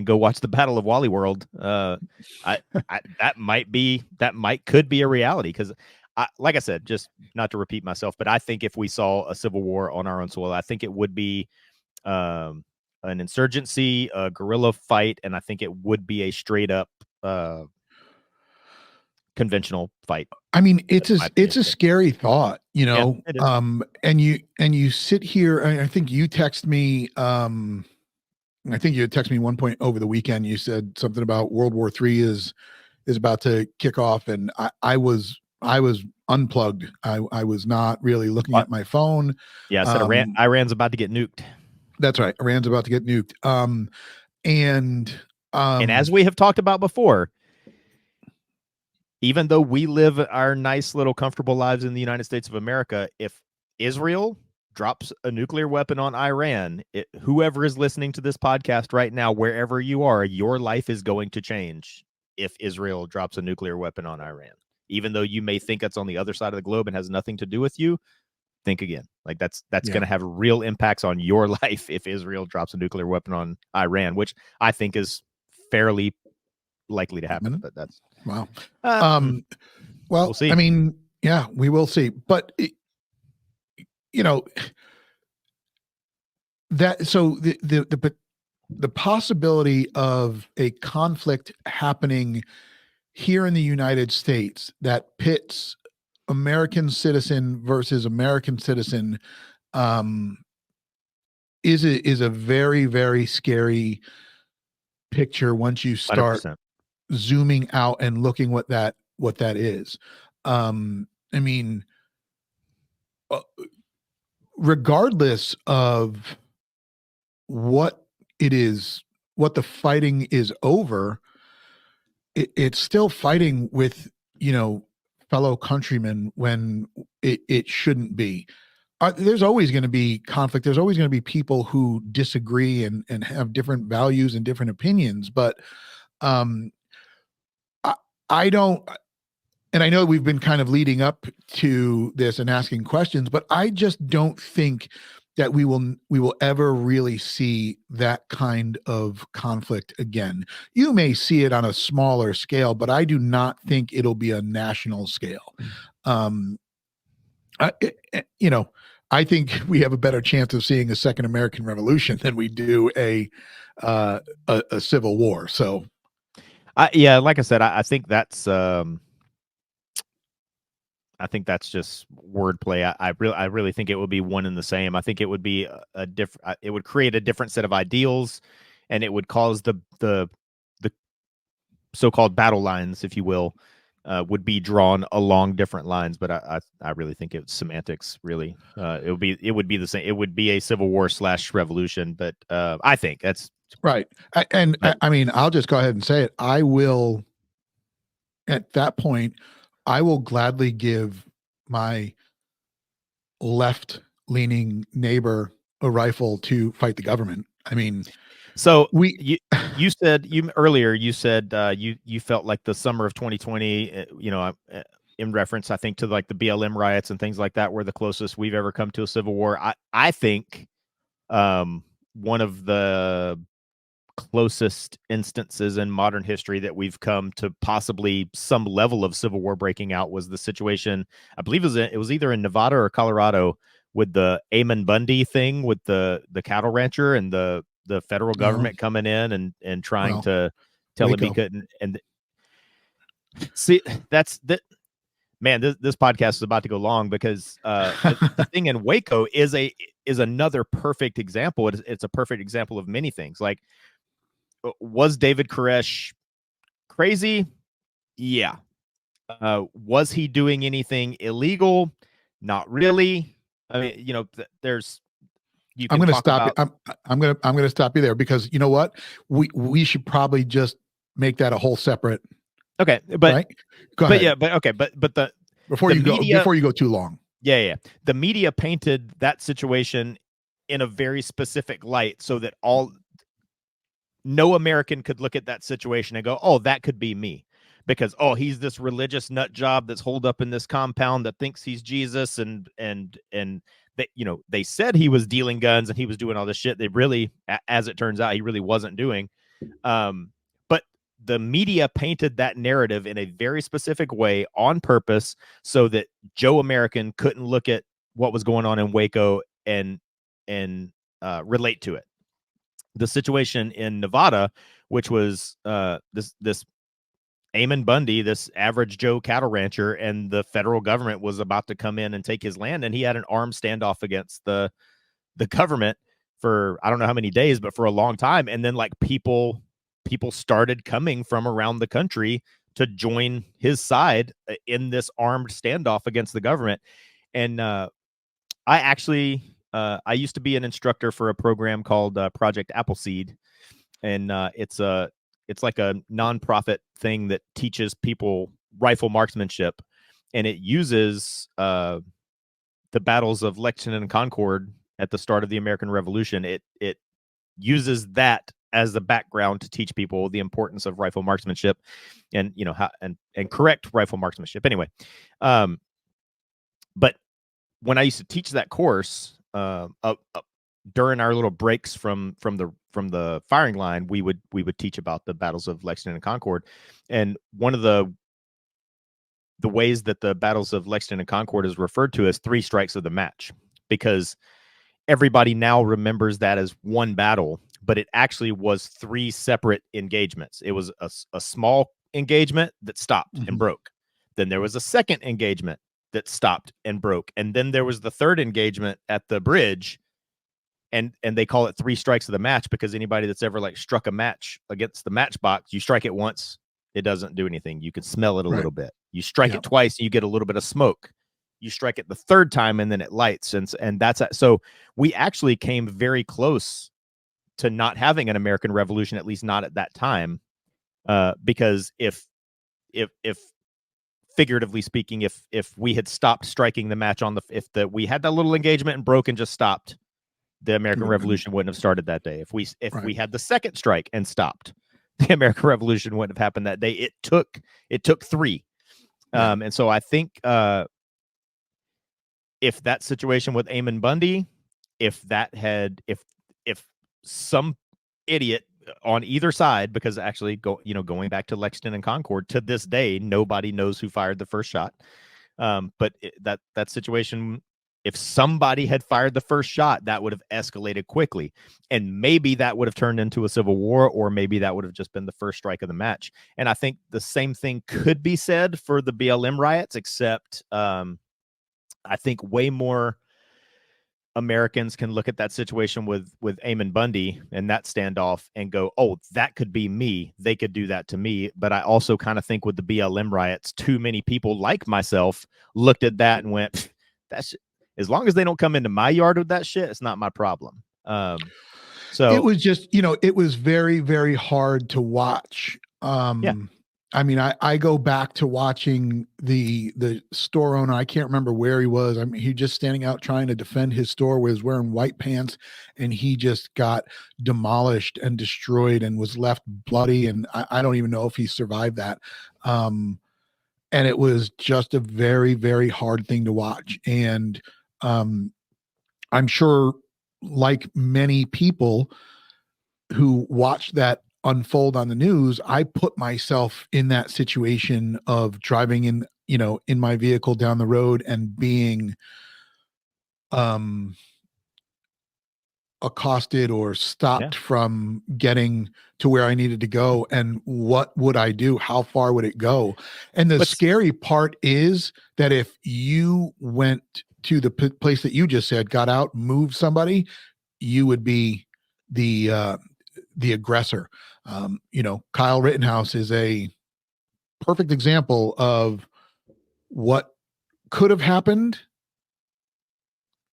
go watch the Battle of Wally World. Could be a reality, because like I said, just not to repeat myself, but I think if we saw a civil war on our own soil, I think it would be an insurgency, a guerrilla fight, and I think it would be a straight up conventional fight. I mean, it's a scary thought, Yeah, it is. and you sit here. I think you text me. I think you had texted me one point over the weekend. You said something about World War III is about to kick off, and I was unplugged. I was not really looking at my phone. Yeah, I said Iran's about to get nuked. That's right. Iran's about to get nuked. And as we have talked about before, even though we live our nice little comfortable lives in the United States of America, if Israel drops a nuclear weapon on Iran, whoever is listening to this podcast right now, wherever you are, your life is going to change if Israel drops a nuclear weapon on Iran. Even though you may think it's on the other side of the globe and has nothing to do with you, think again. Like that's going to have real impacts on your life if Israel drops a nuclear weapon on Iran, which I think is fairly likely to happen. But that's wow. Well, we'll see. I mean, yeah, we will see. But that so the possibility of a conflict happening here in the United States that pits American citizen versus American citizen is a very, very scary picture once you start 100%. zooming out and looking what that is. I mean, regardless of what it is, what the fighting is over, it's still fighting with, fellow countrymen when it shouldn't be. there's always going to be conflict. There's always going to be people who disagree and have different values and different opinions. But um, I, I don't, and I know we've been kind of leading up to this and asking questions, but I just don't think that we will ever really see that kind of conflict again. You may see it on a smaller scale, but I do not think it'll be a national scale. Um, you know, I think we have a better chance of seeing a second American Revolution than we do a civil war. So, Yeah, like I said, I think that's just wordplay. I really think it would be one and the same. I think it would be a different. It would create a different set of ideals, and it would cause the so-called battle lines, if you will, would be drawn along different lines. But I really think it's semantics. Really, it would be the same. It would be a civil war / revolution. But I think that's right. I mean, I'll just go ahead and say it. I will, at that point, I will gladly give my left leaning neighbor a rifle to fight the government. I mean, so we, you said earlier you felt like the summer of 2020, in reference, I think, to like the BLM riots and things like that were the closest we've ever come to a civil war. I think one of the closest instances in modern history that we've come to possibly some level of civil war breaking out was the situation, I believe it was either in Nevada or Colorado, with the Amon Bundy thing with the cattle rancher and the federal government coming in and trying to tell him he couldn't. And see, that's that. Man, this podcast is about to go long because the thing in Waco is another perfect example. It's a perfect example of many things. Like, was David Koresh crazy? Yeah. Was he doing anything illegal? Not really. I mean, there's you can I'm going to talk stop about. you. I'm going to stop you there because you know what? We should probably just make that a whole separate. Okay, but right? Go ahead. Yeah, but okay, but before you go too long. Yeah. The media painted that situation in a very specific light so that no American could look at that situation and go, "Oh, that could be me." Because he's this religious nut job that's holed up in this compound that thinks he's Jesus, and they said he was dealing guns and he was doing all this shit. They really, as it turns out, he really wasn't doing. But the media painted that narrative in a very specific way on purpose so that Joe American couldn't look at what was going on in Waco and relate to it. The situation in Nevada, which was this Amon Bundy, this average Joe cattle rancher, and the federal government was about to come in and take his land, and he had an armed standoff against the government for I don't know how many days, but for a long time. And then like people started coming from around the country to join his side in this armed standoff against the government. And I used to be an instructor for a program called Project Appleseed, and it's like a nonprofit thing that teaches people rifle marksmanship, and it uses the battles of Lexington and Concord at the start of the American Revolution. It uses that as the background to teach people the importance of rifle marksmanship, and how and correct rifle marksmanship. Anyway, but when I used to teach that course, during our little breaks from the firing line, we would teach about the battles of Lexington and Concord. And one of the ways that the battles of Lexington and Concord is referred to as 3 strikes of the match, because everybody now remembers that as one battle, but it actually was 3 separate engagements. It was a small engagement that stopped and broke. Then there was a second engagement that stopped and broke. And then there was the third engagement at the bridge. And they call it 3 strikes of the match because anybody that's ever like struck a match against the matchbox, you strike it once, it doesn't do anything. You can smell it a little bit. You strike it twice, and you get a little bit of smoke. You strike it the third time, and then it lights. And that's so we actually came very close to not having an American Revolution, at least not at that time, because if figuratively speaking, if we had stopped striking the match on the we had that little engagement and broke and just stopped, the American Revolution wouldn't have started that day. If we had the second strike and stopped, the American Revolution wouldn't have happened that day. It took three. And so I think if that situation with Eamon Bundy, if some idiot on either side, because actually going back to Lexington and Concord, to this day nobody knows who fired the first shot. But that situation, if somebody had fired the first shot, that would have escalated quickly, and maybe that would have turned into a civil war, or maybe that would have just been the first strike of the match. And I think the same thing could be said for the BLM riots, except I think way more Americans can look at that situation with Eamon Bundy and that standoff and go, oh, that could be me. They could do that to me. But I also kind of think with the BLM riots, too many people like myself looked at that and went, that's as long as they don't come into my yard with that shit, it's not my problem. So it was just, it was very, very hard to watch. Yeah. I mean, I go back to watching the store owner. I can't remember where he was. I mean, he just standing out trying to defend his store, where he was wearing white pants, and he just got demolished and destroyed and was left bloody. And I don't even know if he survived that. And it was just a very, very hard thing to watch. And I'm sure, like many people who watched that unfold on the news, I put myself in that situation of driving in my vehicle down the road and being accosted or stopped from getting to where I needed to go. And what would I do? How far would it go? And the scary part is that if you went to the place that you just said, got out, moved somebody, you would be the aggressor. Kyle Rittenhouse is a perfect example of what could have happened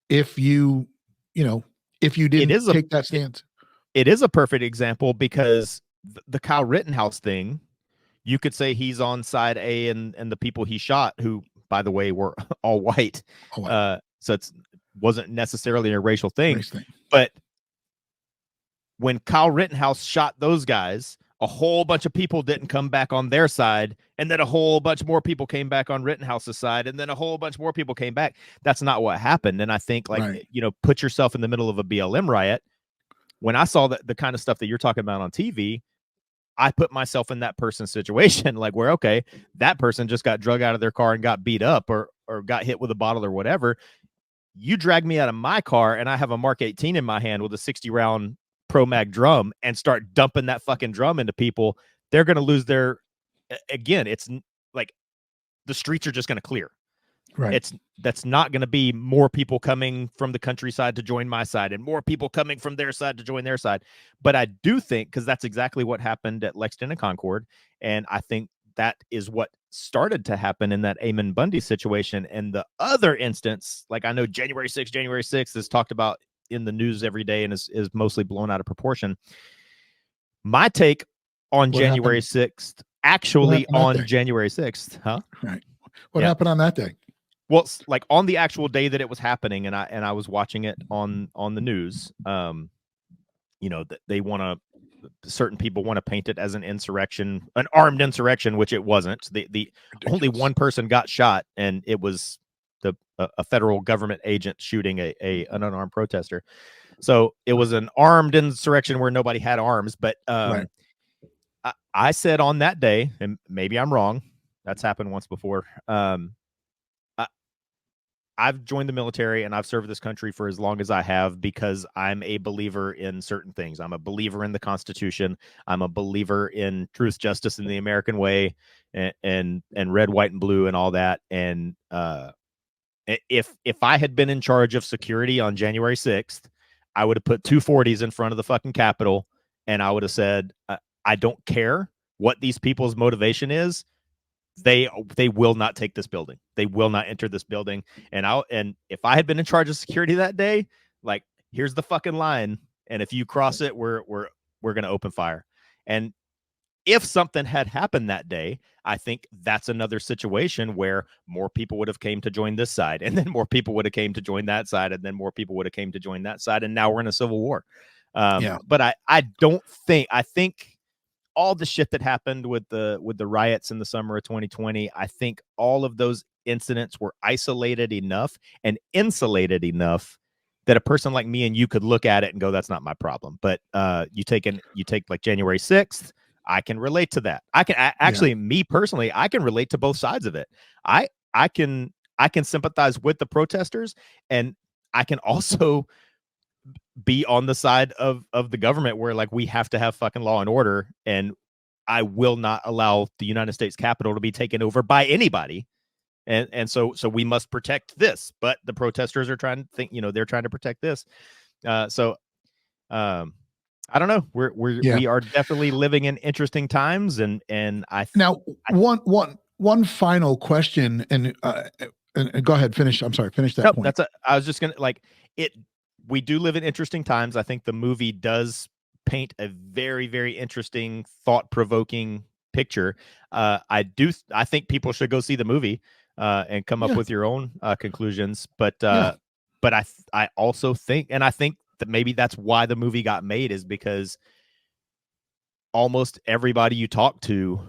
if you didn't take that stance. It is a perfect example, because the Kyle Rittenhouse thing, you could say he's on side A, and the people he shot, who, by the way, were all white. So it wasn't necessarily a racial thing. But when Kyle Rittenhouse shot those guys, a whole bunch of people didn't come back on their side, and then a whole bunch more people came back on Rittenhouse's side, and then a whole bunch more people came back. That's not what happened. And I think, put yourself in the middle of a BLM riot. When I saw the kind of stuff that you're talking about on TV, I put myself in that person's situation, like, where, okay, that person just got drug out of their car and got beat up, or got hit with a bottle or whatever. You drag me out of my car, and I have a Mark 18 in my hand with a 60-round Pro Mag drum, and start dumping that fucking drum into people. They're going to lose their, again, it's like the streets are just going to clear. Right. That's not going to be more people coming from the countryside to join my side and more people coming from their side to join their side. But I do think, because that's exactly what happened at Lexington and Concord, and I think that is what started to happen in that Eamon Bundy situation. And the other instance, like, I know January 6th is talked about in the news every day and is mostly blown out of proportion. My take on January 6th, actually on January 6th, huh? Right. What happened on that day? Well, like, on the actual day that it was happening, and I was watching it on the news. They want to, certain people want to paint it as an insurrection, an armed insurrection, which it wasn't. The only one person got shot, and it was a federal government agent shooting an unarmed protester. So it was an armed insurrection where nobody had arms. But I said on that day, and maybe I'm wrong, that's happened once before. I've joined the military and I've served this country for as long as I have, because I'm a believer in certain things. I'm a believer in the Constitution. I'm a believer in truth, justice, and the American way, and red, white, and blue, and all that. And if I had been in charge of security on January 6th, I would have put 240s in front of the fucking Capitol, and I would have said, I don't care what these people's motivation is. They will not take this building. They will not enter this building. And if I had been in charge of security that day, like, here's the fucking line, and if you cross it, we're going to open fire. And if something had happened that day, I think that's another situation where more people would have came to join this side, and then more people would have came to join that side, and then more people would have came to join that side, and now we're in a civil war. Yeah. But I don't think, I think all the shit that happened with the riots in the summer of 2020, I think all of those incidents were isolated enough and insulated enough that a person like me and you could look at it and go, that's not my problem. But you take like January 6th, I can relate to that. Actually, me personally, I can relate to both sides of it. I can sympathize with the protesters, and I can also be on the side of the government where, like, we have to have fucking law and order, and I will not allow the United States Capitol to be taken over by anybody. And so we must protect this, but the protesters are trying to think, they're trying to protect this. So I don't know. We are definitely living in interesting times, and one final question, and go ahead, finish. I'm sorry, finish that point. I was just gonna, like, it. We do live in interesting times. I think the movie does paint a very, very interesting, thought-provoking picture. I think people should go see the movie and come up with your own conclusions. But I also think, and I think that maybe that's why the movie got made, is because almost everybody you talk to,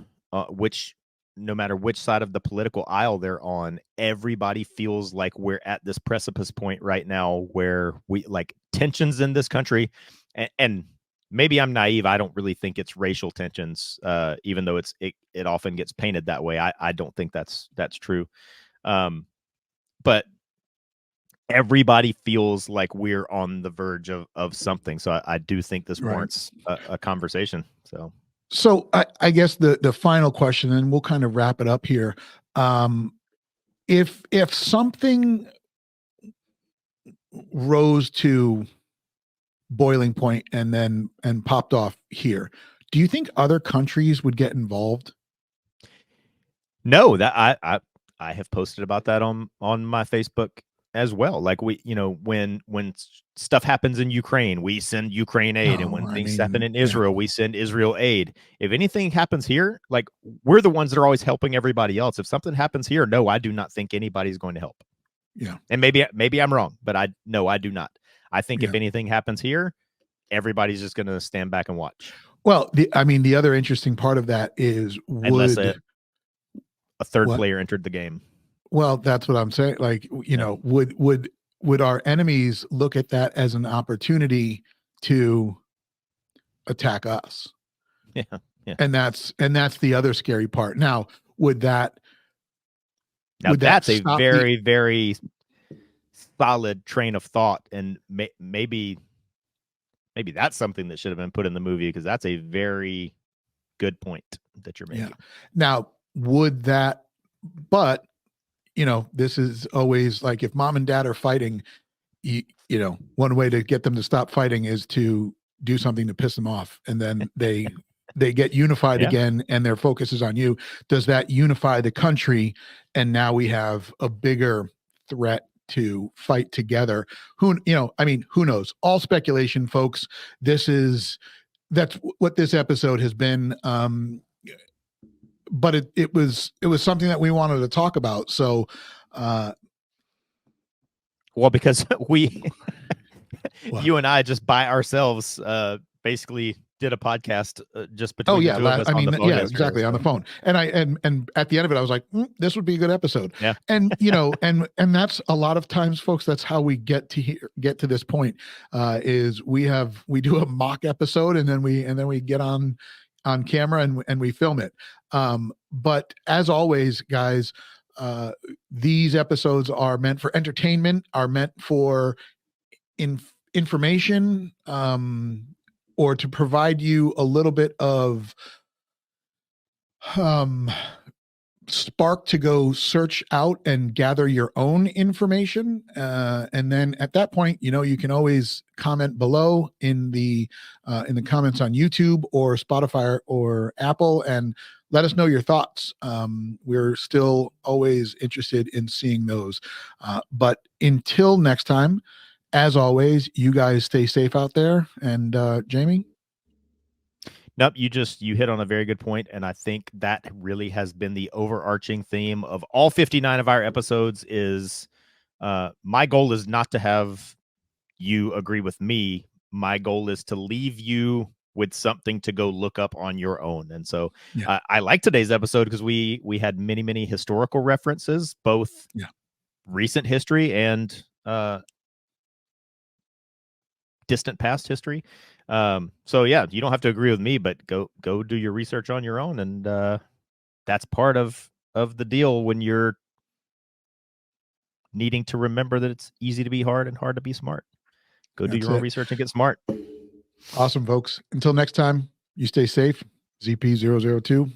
no matter which side of the political aisle they're on, everybody feels like we're at this precipice point right now where we, like, tensions in this country. And maybe I'm naive. I don't really think it's racial tensions, even though it often gets painted that way. I don't think that's true. But everybody feels like we're on the verge of something. So I do think this warrants a conversation. So I guess the final question, and we'll kind of wrap it up here. If something rose to boiling point and popped off here, do you think other countries would get involved? No, that I have posted about that on my Facebook as well. Like, when stuff happens in Ukraine, we send Ukraine aid, and when things happen in Israel, we send Israel aid. If anything happens here, like, we're the ones that are always helping everybody else. If something happens here, no, I do not think anybody's going to help. Yeah. And maybe I'm wrong, but I do not. I think if anything happens here, everybody's just going to stand back and watch. Well, the other interesting part of that is, unless a third player entered the game. Well, that's what I'm saying. Like, would our enemies look at that as an opportunity to attack us? Yeah. And that's the other scary part. Now, that's a very, very solid train of thought, and maybe that's something that should have been put in the movie, because that's a very good point that you're making. Yeah. Now, but this is always like, if mom and dad are fighting, one way to get them to stop fighting is to do something to piss them off, and then they get unified again, and their focus is on you. Does that unify the country? And now we have a bigger threat to fight together. Who knows? All speculation, folks. That's what this episode has been. But it was something that we wanted to talk about. So, because you and I just by ourselves, basically did a podcast just between the two of us on the phone. Yeah, exactly, on the phone. And and at the end of it, I was like, this would be a good episode. Yeah. And and that's a lot of times, folks, that's how we get to this point. Is we do a mock episode, and then we get on camera and we film it. But as always, guys, these episodes are meant for entertainment, are meant for information, or to provide you a little bit of spark to go search out and gather your own information. And then at that point, you can always comment below in the comments on YouTube or Spotify or Apple, and let us know your thoughts. We're still always interested in seeing those. But until next time, as always, you guys stay safe out there. And Jamie? Nope, you hit on a very good point, and I think that really has been the overarching theme of all 59 of our episodes is my goal is not to have you agree with me. My goal is to leave you with something to go look up on your own. And so Yeah. I like today's episode because we had many historical references, both recent history and distant past history. So yeah, you don't have to agree with me, but go do your research on your own, and that's part of the deal when you're needing to remember that it's easy to be hard and hard to be smart. Go do That's your own it. research and get smart. Awesome, folks. Until next time, you stay safe. ZP002.